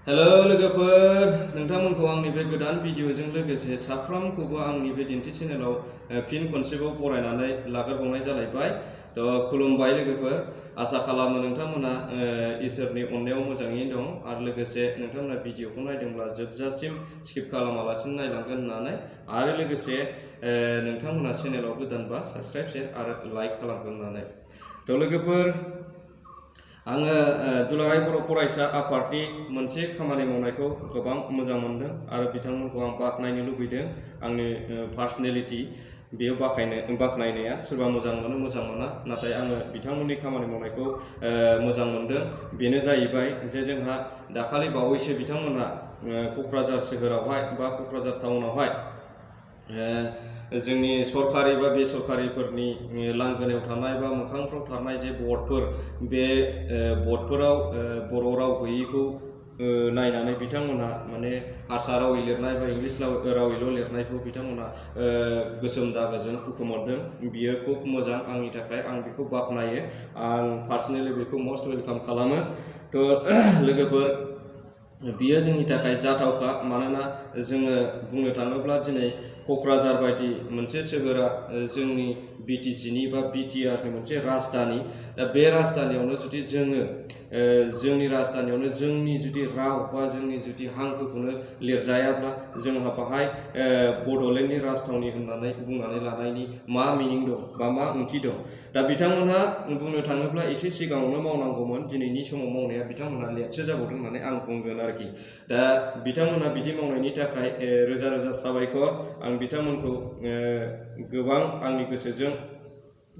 Hello लोगोफोर नोंथांमोनखौ आंनि बे गोदान भिडिअजों लोगोसे साफ्रोमखौबो आंनि बे दिन्थि चेनेलाव फिन खनसेबाव बरायनानै लाग्रोबावनाय जालायबाय खुलुमबाय लोगोफोर आसा खालामो नोंथांमोना इसोरनि अननायाव मोजाङैनो दं आरो लोगोसे नोंथांमोना भिडिअखौ नायदोंब्ला जोबजासिम स्किप खालामालासिनो नायलांगोन होननानै आरो लोगोसे नोंथांमोना चेनेलाव गोदानबा साबस्क्राइब शेयार आरो लाइक खालामगोन होननानै लोगोफोर आङो दुलाराय बर' फरायसा आफादनि मोनसे खामानि मावनायखौ गोबां मोजां मोनदों आरो बिथांमोनखौ आं बाख्नायनो लुबैदों आंनि पार्सनेलिटि बेयो बाख्नायनाया सोरबा मोजां मोनो मोजां मोना नाथाय आङो बिथांमोननि खामानि मावनायखौ मोजां मोनदों बेनो जाहैबाय जे जोंहा दाखालि बावैसो बिथांमोना क'क्राझार सोहोरावहाय बा क'क्राझार टाउनावहाय जोंनि सरकारि बा बेसरकारिफोरनि लांगोनायाव थानाय बा मोखांफ्राव थानाय जे बर्डफोर बे बर्डफोराव बर' राव गैयैखौ नायनानै बिथांमोनहा माने हारसा रावै लिरनाय बा इंलिस रावैल' लिरनायखौ बिथांमोनहा गोसोम दागोजों हुखुमहरदों बियो खुब मोजां आंनि थाखाय आं बेखौ बाख्नायो आं पार्सनेलि बेखौ मस्ट वेलकाम खालामो लोगोफोर बियो जोंनि थाखाय जाथावखा मानोना जोङो बुंनो थाङोब्ला दिनै क'क्राझार बायदि मोनसे सोहोरा जोंनि बिटिसिनि बा बिटिआरनि मोनसे राजधानि दा बे राजधानियावनो जुदि जोङो जोंनि राजधानियावनो जोंनि जुदि राव बा जोंनि जुदि हांखोखौनो लिरजायाब्ला जोंहा बाहाय बड'लेण्डनि राजथावनि होननानै बुंनानै लानायनि मा मिनिं दं बा मा ओंथि दं दा बिथांमोनहा बुंनो थाङोब्ला एसे सिगाङावनो मावनांगौमोन दिनैनि समाव मावनाया बिथांमोनहा लेटसो जाबावदों होननानै आं बुंगोन आरोखि दा बिथांमोनहा बिदि मावनायनि थाखाय रोजा रोजा साबायखर आं बिथांमोनखौ गोबां आंनि गोसोजों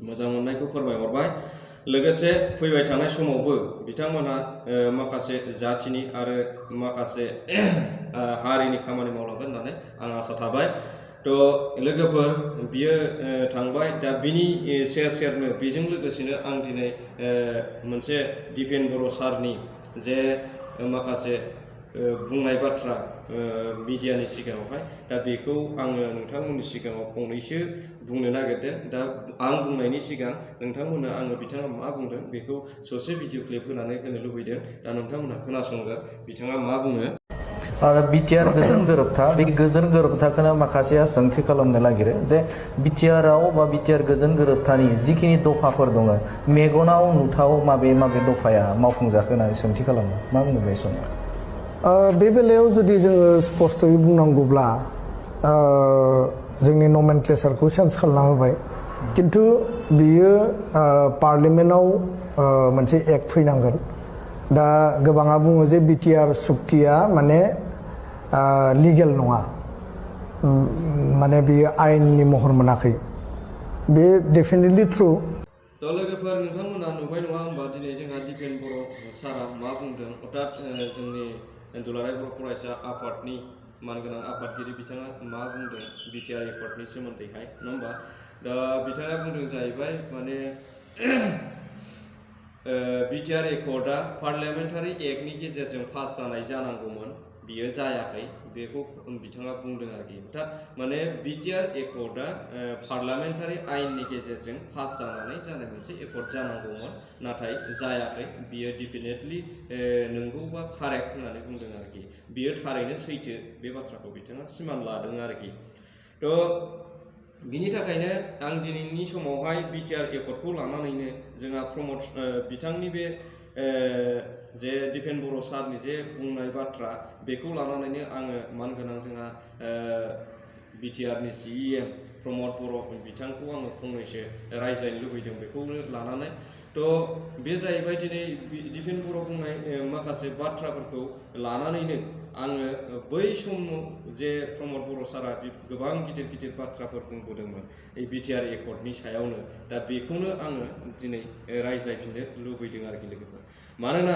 मोजां मोननायखौ फोरमायहरबाय लोगोसे फैबाय थानाय समावबो बिथांमोनहा माखासे जाथिनि आरो माखासे हारिनि खामानि मावलांगोन होननानै आं आसा थाबाय लोगोफोर बियो थांबाय दा बिनि सेरनो बेजों लोगोसेनो आं दिनै मोनसे दिपेन बर' सारनि जे माखासे बुंनाय बाथ्रा मिडियानि सिगाङावहाय दा बेखौ आङो नोंथांमोननि सिगाङाव फंनैसो बुंनो नागिरदों दा आं बुंनायनि सिगां नोंथांमोननो आङो बिथाङा मा बुंदों बेखौ ससे भिडिअ क्लिप होनानै होनो लुबैदों दा नोंथांमोनहा खोनासंगोन बिथाङा मा बुङो बिटिआर गोजोन गोरोबथा बे गोजोन गोरोबथाखौनो माखासेया सोंथि खालामनो नागिरो जे बिटिआरआव बा बिटिआर गोजोन गोरोबथानि जिखिनि दफाफोर दङ मेगनाव नुथाव माबे दफाया मावफुंजाखो होननानै सोंथि खालामो मा बुङो बे समाव बे बेलायाव जुदि जोङो स्पष्टयै बुंनांगौब्ला जोंनि नमेनक्लेचारखौ चेन्ज खालामना होबाय किन्तु बियो पार्लियामेन्टआव मोनसे एक्ट फैनांगोन दा गोबाङा बुङो जे बिटिआर सुक्तिया माने लिगेल नङा माने बियो आयेननि महर मोनाखै बे डेफिनेटलि ट्रु लोगोफोर नोंथांमोना नुबाय नङा होमबा दिनै जोंहा दिपेन बर' सारा मा बुंदों अर्थात जोंनि दुलाराय बर' फरायसा आफादनि मानगोनां आफादगिरि बिथाङा मा बुंदों बिटिआर एकर्डनि सोमोन्दैहाय नङा होमबा दा बिथाङा बुंदों जाहैबाय माने बिटिआर एकर्डआ पार्लियामेन्टारि एक्टनि गेजेरजों पास जानाय जानांगौमोन बियो जायाखै बेखौ बिथाङा बुंदों आरोखि दा माने बिटिआर एकर्डआ पार्लियामेन्टारि आयेननि गेजेरजों पास जानानै जानाय मोनसे एकर्ड जानांगौमोन नाथाय जायाखै बियो डेफिनेटलि नंगौ बा कारेक्ट होननानै बुंदों आरोखि बियो थारैनो सैथो बे बाथ्राखौ बिथाङा सिमान लादों आरोखि बिनि थाखायनो आं दिनैनि समावहाय बिटिआर एकर्डखौ लानानैनो जोंहा बिथांनि बे जे दिपेन बर' सारनि जे बुंनाय बाथ्रा बेखौ लानानैनो आङो मानगोनां जोंहा बिटिआरनि CEM प्रमद बर' बिथांखौ आङो फंनैसो रायज्लायनो लुबैदों बेखौनो लानानै बे जाहैबाय दिनै दिपेन बर' बुंनाय माखासे बाथ्राफोरखौ लानानैनो आङो बै समाव जे प्रमद बर' सारा गोबां गिदिर गिदिर बाथ्राफोर बुंबोदोंमोन बिटिआर एकर्डनि सायावनो दा बेखौनो आङो दिनै रायज्लायफिननो लुबैदों आरोखि लोगोफोर मानोना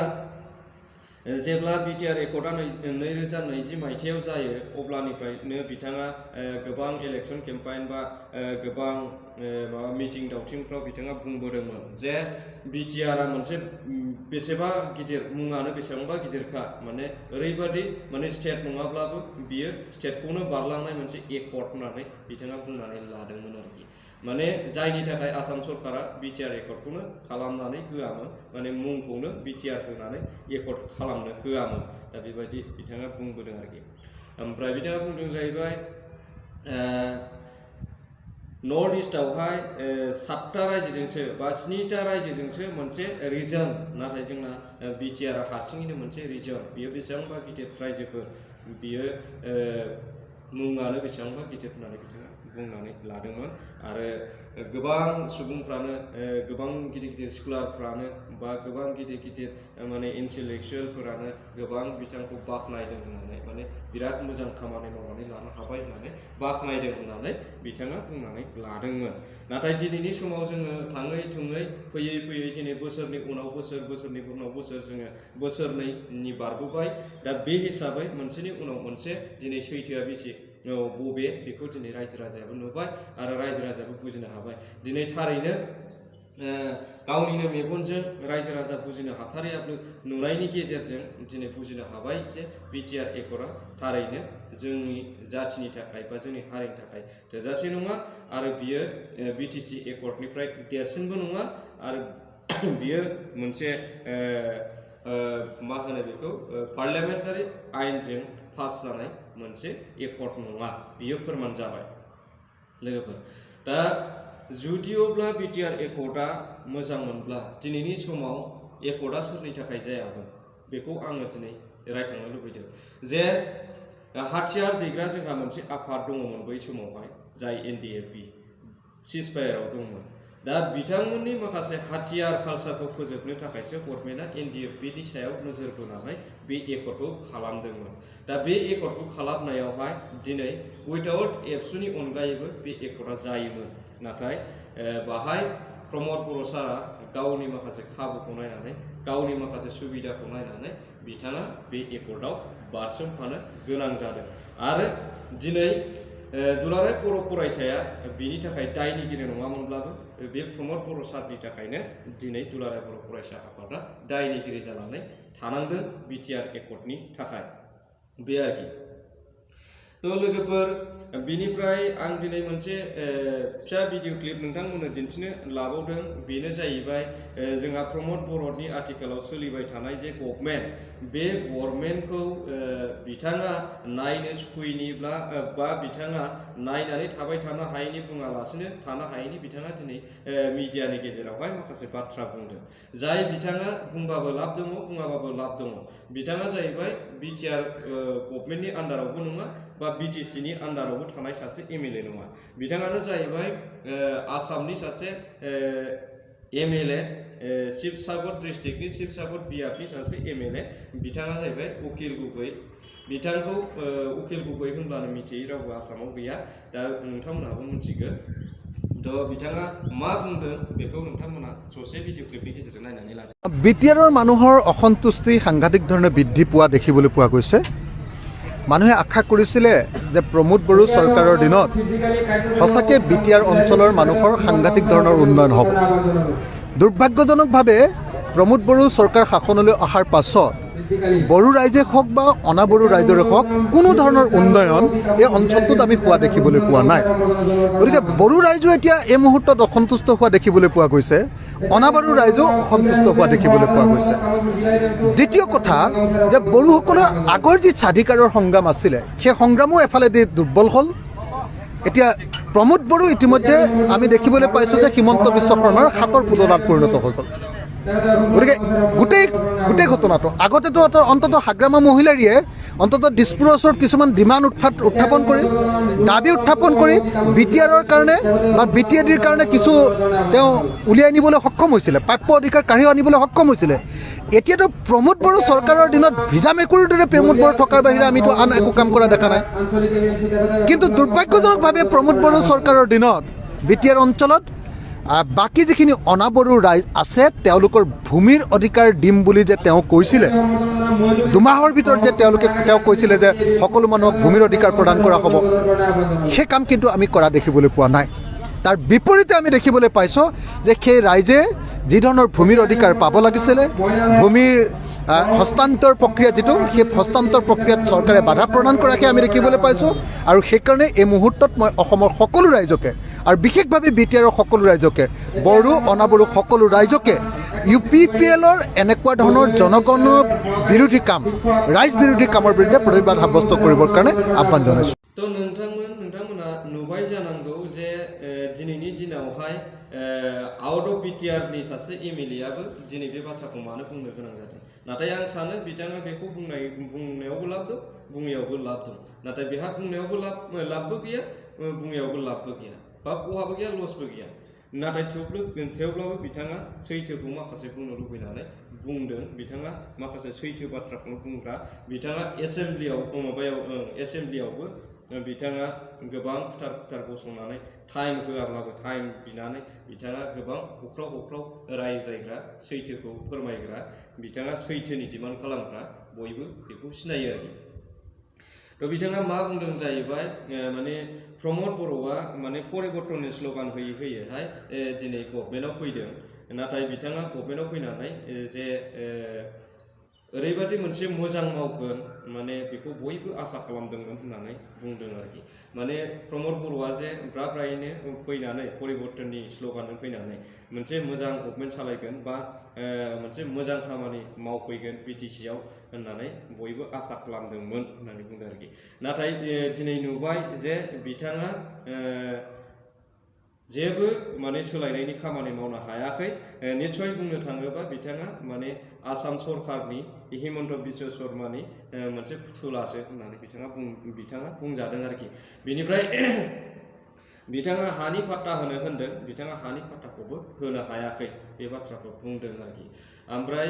जेब्ला बिटिआर एकर्डआ 2020 मायथाइयाव जायो अब्लानिफ्रायनो बिथाङा गोबां इलेक्सन केम्पेइन बा गोबां मिटिं दावथिंफ्राव बिथाङा बुंबोदोंमोन जे बिटिआरआ मोनसे बेसेबा गिदिर मुङानो बेसेबांबा गिदिरखा माने ओरैबादि माने स्टेट नङाब्लाबो बियो स्टेटखौनो बारलांनाय मोनसे एकर्ड होननानै बिथाङा बुंनानै लादोंमोन आरोखि माने जायनि थाखाय आसाम सरकारा बिटिआर एकर्डखौनो खालामनानै होआमोन माने मुंखौनो बिटिआर होनानै एकर्ड खालामनो होआमोन दा बेबायदि बिथाङा बुंबोदों आरोखि ओमफ्राय बिथाङा बुंदों जाहैबाय नर्थ इस्टआवहाय 7टा रायजोजोंसो बा 7टा रायजोजोंसो मोनसे रिजन नाथाय जोंना बिटिआर हारसिङैनो मोनसे रिजन बियो बेसेबांबा गिदिर रायजोफोर बियो मुङानो बेसेबांबा गिदिर होननानै बिथाङा बुंनानै लादोंमोन आरो गोबां सुबुंफ्रानो गोबां गिदिर गिदिर स्कलारफ्रानो बा गोबां गिदिर गिदिर माने इन्टेलेक्सुयेलफोरानो गोबां बिथांखौ बाख्नायदों होननानै माने बिराद मोजां खामानि मावनानै लानो हाबाय होननानै बाख्नायदों होननानै बिथाङा बुंनानै लादोंमोन नाथाय दिनैनि समाव जोङो थाङै थुङै फैयै फैयै दिनै बोसोरनि उनाव बोसोर बोसोरनि उनाव बोसोर जोङो बोसोरनैनि बारबोबाय दा बे हिसाबै मोनसेनि उनाव मोनसे दिनै सैथोआ बेसे बबे बेखौ दिनै रायजो राजायाबो नुबाय आरो रायजो राजायाबो बुजिनो हाबाय दिनै थारैनो गावनिनो मेगनजों रायजो राजा बुजिनो हाथारियाबो नुनायनि गेजेरजों दिनै बुजिनो हाबाय जे बिटिआर एकर्डआ थारैनो जोंनि जाथिनि थाखाय बा जोंनि हारिनि थाखाय थोजासे नङा आरो बियो बिटिसि एकर्डनिफ्राय देरसिनबो नङा आरो बियो मोनसे मा होनो बेखौ पार्लियामेन्टारि आयेनजों पास जानाय मोनसे एकर्ड नङा बियो फोरमान जाबाय लोगोफोर दा जुदिअब्ला बिटिआर एकर्डआ मोजां मोनब्ला दिनैनि समाव एकर्डआ सोरनि थाखाय जायामोन बेखौ आङो दिनै रायखांनो लुबैदों जे हाथियार दैग्रा जोंहा मोनसे आफाद दङमोन बै समावहाय जाय एनडिएफबि सिजफायाराव दंमोन दा बिथांमोननि माखासे हाथियार कालचारखौ फोजोबनो थाखायसो गभर्नमेन्टआ एनडिएफबिनि सायाव नोजोर बोनानै बे एकर्डखौ खालामदोंमोन दा बे एकर्डखौ खालामनायावहाय दिनै उइदाउट एबसुनि अनगायैबो बे एकर्डआ जायोमोन नाथाय बाहाय प्रमद बर' सारा गावनि माखासे खाबुखौ नायनानै गावनि माखासे सुबिदाखौ नायनानै बिथाङा बे एकर्डआव बारसोमफानो गोनां जादों आरो दिनै दुलाराय बर' फरायसाया बिनि थाखाय दायनिगिरि नङामोनब्लाबो बे प्रमद बर' सारनि थाखायनो दिनै दुलाराय बर' फरायसा आफादा दायनिगिरि जानानै थानांदों बिटिआर एकर्डनि थाखाय बे आरोखि थ' लोगोफोर बिनिफ्राय आं दिनै मोनसे फिसा भिडिअ क्लिप नोंथांमोननो दिन्थिनो लाबावदों बेनो जाहैबाय जोंहा प्रमद बर'नि आथिखालाव सोलिबाय थानाय जे गभर्नमेन्ट बे गभर्नमेन्टखौ बिथाङा नायनो सुखुयैनिब्ला बा बिथाङा नायनानै थाबाय थानो हायैनि बुङालासिनो थानो हायैनि बिथाङा दिनै मिडियानि गेजेरावहाय माखासे बाथ्रा बुंदों जाय बिथाङा बुंबाबो लाब दङ बुङाबाबो लाब दङ बिथाङा जाहैबाय बिटिआर गभर्नमेन्टनि आन्डारावबो नङा बा बिटिसिनि आन्डारावबो थानाय सासे एमएलए नङा बिथाङानो जाहैबाय आसामनि सासे एमएलए शिबसागर डिस्ट्रिक्टनि शिबसागर बियाबनि सासे एमएलए बिथाङा जाहैबाय उकिल गगৈ बिथांखौ उकिल गगৈ होनब्लानो मिथियै रावबो आसामाव गैया दा नोंथांमोनहाबो मिथिगोन थ' बिथाङा मा बुंदों बेखौ नोंथांमोना ससे भिडिअ क्लिपनि गेजेरजों नायनानै लादों বিটিআৰৰ মানুহৰ অসন্তুষ্টি সাংঘাতিক ধৰণে বৃদ্ধি পোৱা দেখিবলৈ পোৱা গৈছে মানুহে আশা কৰিছিলে যে প্ৰমোদ বড়ো চৰকাৰৰ দিনত সঁচাকৈ বিটিআৰ অঞ্চলৰ মানুহৰ সাংঘাতিক ধৰণৰ উন্নয়ন হ'ব দুৰ্ভাগ্যজনকভাৱে প্ৰমোদ বড়ো চৰকাৰ শাসনলৈ অহাৰ পাছত বড়ো ৰাইজে হওক বা অনাবড়ো ৰাইজৰে হওক কোনো ধৰণৰ উন্নয়ন এই অঞ্চলটোত আমি হোৱা দেখিবলৈ পোৱা নাই গতিকে বড়ো ৰাইজো এতিয়া এই মুহূৰ্তত অসন্তুষ্ট হোৱা দেখিবলৈ পোৱা গৈছে অনাবড়ো ৰাইজো অসন্তুষ্ট হোৱা দেখিবলৈ পোৱা গৈছে দ্বিতীয় কথা যে বড়োসকলৰ আগৰ যি স্বাধিকাৰৰ সংগ্ৰাম আছিলে সেই সংগ্ৰামো এফালেদি দুৰ্বল হ'ল এতিয়া প্ৰমোদ বড়ো ইতিমধ্যে আমি দেখিবলৈ পাইছোঁ যে হিমন্ত বিশ্ব শৰ্মাৰ হাতৰ পুতলাত পৰিণত হৈ গ'ল গতিকে গোটেই ঘটনাটো আগতেতো অন্ততঃ হাগ্ৰামা মহিলাৰীয়ে অন্ততঃ দিছপুৰৰ ওচৰত কিছুমান ডিমাণ্ড উত্থাপন কৰি দাবী উত্থাপন কৰি বিটিআৰৰ কাৰণে বা বিটিএডিৰ কাৰণে কিছু তেওঁ উলিয়াই নিবলৈ সক্ষম হৈছিলে প্ৰাপ্য অধিকাৰ কাঢ়ি আনিবলৈ সক্ষম হৈছিলে এতিয়াতো প্ৰমোদ বড়ো চৰকাৰৰ দিনত ভিজা মেকুৰীৰ দৰে প্ৰমোদ বড়ো থকাৰ বাহিৰে আমিতো আন একো কাম কৰা দেখা নাই কিন্তু দুৰ্ভাগ্যজনকভাৱে প্ৰমোদ বড়ো চৰকাৰৰ দিনত বিটিআৰ অঞ্চলত বাকী যিখিনি অনাবড়ো ৰাইজ আছে তেওঁলোকৰ ভূমিৰ অধিকাৰ দিম বুলি যে তেওঁ কৈছিলে দুমাহৰ ভিতৰত যে তেওঁ কৈছিলে যে সকলো মানুহক ভূমিৰ অধিকাৰ প্ৰদান কৰা হ'ব সেই কাম কিন্তু আমি কৰা দেখিবলৈ পোৱা নাই তাৰ বিপৰীতে আমি দেখিবলৈ পাইছোঁ যে সেই ৰাইজে যি ধৰণৰ ভূমিৰ অধিকাৰ পাব লাগিছিলে ভূমিৰ হস্তান্তৰ প্ৰক্ৰিয়া যিটো সেই হস্তান্তৰ প্ৰক্ৰিয়াত চৰকাৰে বাধা প্ৰদান কৰাকে আমি দেখিবলৈ পাইছোঁ আৰু সেইকাৰণে এই মুহূৰ্তত মই অসমৰ সকলো ৰাইজকে আৰু বিশেষভাৱে BTRৰ সকলো ৰাইজকে বড়ো অনাবড়ো সকলো ৰাইজকে UPPLৰ এনেকুৱা ধৰণৰ জনগণৰ বিৰোধী কাম ৰাইজ বিৰোধী কামৰ বিৰুদ্ধে প্ৰতিবাদ সাব্যস্ত কৰিবৰ কাৰণে আহ্বান জনাইছোঁ। তো नोंथांमोना नुबाय जानांगौ जे दिनैनि दिनावहाय आउट अफ BTRनि सासे MLA आबो दिनै बे बाथ्राखौ मानो बुंनो गोनां जादों नाथाय आं सानो बिथाङा बेखौ बुंनायावबो लाब दं बुङैयावबो लाब दं नाथाय बेहा बुंनायावबो लाबबो गैया बुङैयावबो लाबबो गैया बा खहाबो गैया लसबो गैया नाथाय थेवब्लाबो बिथाङा सैथोखौ माखासे बुंनो लुबैनानै बुंदों बिथाङा माखासे सैथो बाथ्राखौनो बुंग्रा बिथाङा एसेमब्लियावबो बिथाङा गोबां खुथार गसंनानै टाइम होआब्लाबो टाइम बिनानै बिथाङा गोबां हख्राव रायज्लायग्रा सैथोखौ फोरमायग्रा बिथाङा सैथोनि डिमान्ड खालामग्रा बयबो बेखौ सिनायो आरोखि तो बिथाङा मा बुंदों जाहैबाय माने प्रमद बर'आ माने परिबर्तननि स्ल'गान होयैहाय दिनै गभर्नमेन्टआव फैदों नाथाय बिथाङा गभर्नमेन्टआव फैनानै जे ओरैबादि मोनसे मोजां मावगोन माने बेखौ बयबो आसा खालामदोंमोन होननानै बुंदों आरोखि माने प्रमद बर'आ जे ब्रायैनो फैनानै परिबर्तननि स्ल'गानजों फैनानै मोनसे मोजां गभर्नमेन्ट सालायगोन बा मोनसे मोजां खामानि मावफैगोन BTCआव होननानै बयबो आसा खालामदोंमोन होननानै बुंदों आरोखि नाथाय दिनै नुबाय जे बिथाङा जेबो माने सोलायनायनि खामानि मावनो हायाखै निश्चय बुंनो थाङोबा बिथाङा माने आसाम सरकारनि हिमन्त बिश्व शर्मानि मोनसे फुथुलासो होननानै बिथाङा बुंजादों आरोखि बेनिफ्राय बिथाङा हानि पाट्टा होनो होनदों बिथाङा हानि पाट्टाखौबो होनो हायाखै बे बाथ्राखौ बुंदों आरोखि ओमफ्राय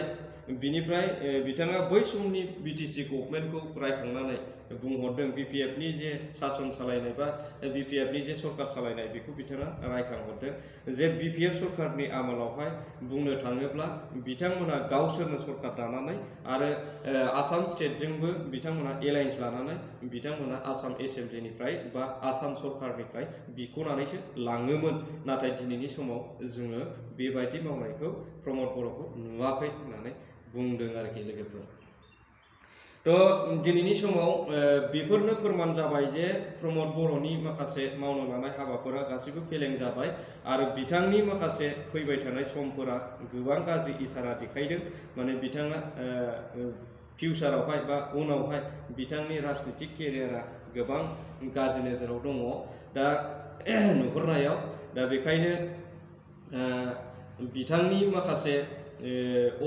बिनिफ्राय बिथाङा बै समनि BTC गभर्नमेन्टखौ रायखांनानै बुंहरदों BPFनि जे सासन सालायनाय बा BPFनि जे सरकार सालायनाय बेखौ बिथाङा रायखांहरदों जे BPF सरकारनि आमोलावहाय बुंनो थाङोब्ला बिथांमोना गावसोरनो सरकार दानानै आरो आसाम स्टेटजोंबो बिथांमोना एलायन्स लानानै बिथांमोना आसाम एसेमब्लिनिफ्राय बा आसाम सरकारनिफ्राय बिख'नानैसो लाङोमोन नाथाय दिनैनि समाव जोङो बेबायदि मावनायखौ प्रमद बर'खौ नुवाखै होननानै बुंदों आरोखि लोगोफोर तो दिनैनि समाव बेफोरनो फोरमान जाबाय जे प्रमद बर'नि माखासे मावनो लानाय हाबाफोरा गासैबो फेलें जाबाय आरो बिथांनि माखासे फैबाय थानाय समफोरा गोबां गाज्रि इसारा देखायदों माने बिथाङा फिउचारावहाय बा उनावहाय बिथांनि राजनितिक केरियारा गोबां गाज्रि नोजोराव दङ दा नुहुरनायाव दा बेखायनो बिथांनि माखासे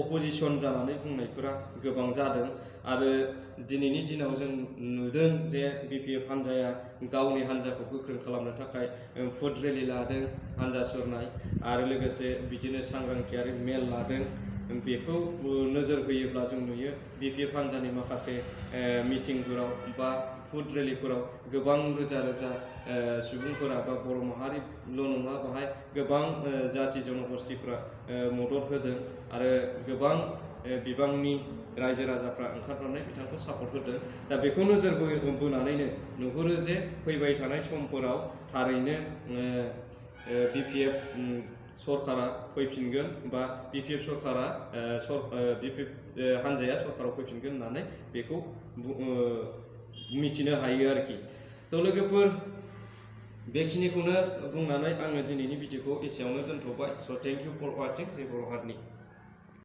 अपोजिशन जानानै बुंनायफोरा गोबां जादों आरो दिनैनि दिनाव जों नुदों जे BPF हान्जाया गावनि हान्जाखौ गोख्रों खालामनो थाखाय फुड रेलि लादों हान्जा सुरनाय आरो लोगोसे बिदिनो सांग्रांथियारि मेल लादों बेखौ नोजोर होयोब्ला जों नुयो BPF हान्जानि माखासे मिटिंफोराव बा फुड रेलिफोराव गोबां रोजा सुबुंफोरा बा बर' माहारिल' नङा बाहाय गोबां जाति जनगोष्ठीफोरा मदद होदों आरो गोबां बिबांनि रायजो राजाफ्रा ओंखारनानै बिथांखौ सापर्ट होदों दा बेखौ नोजोर बोनानैनो नुहुरो जे फैबाय थानाय समफोराव थारैनो BPF सरकारा फैफिनगोन बा BPF सरकारा BPF हान्जाया सरकाराव फैफिनगोन होननानै बेखौ मिथिनो हायो आरोखि तो लोगोफोर बेखिनिखौनो बुंनानै आङो दिनैनि भिडिअखौ एसेयावनो दोनथ'बाय स' थेंक इउ फर वाचिं जय बर' हारिनि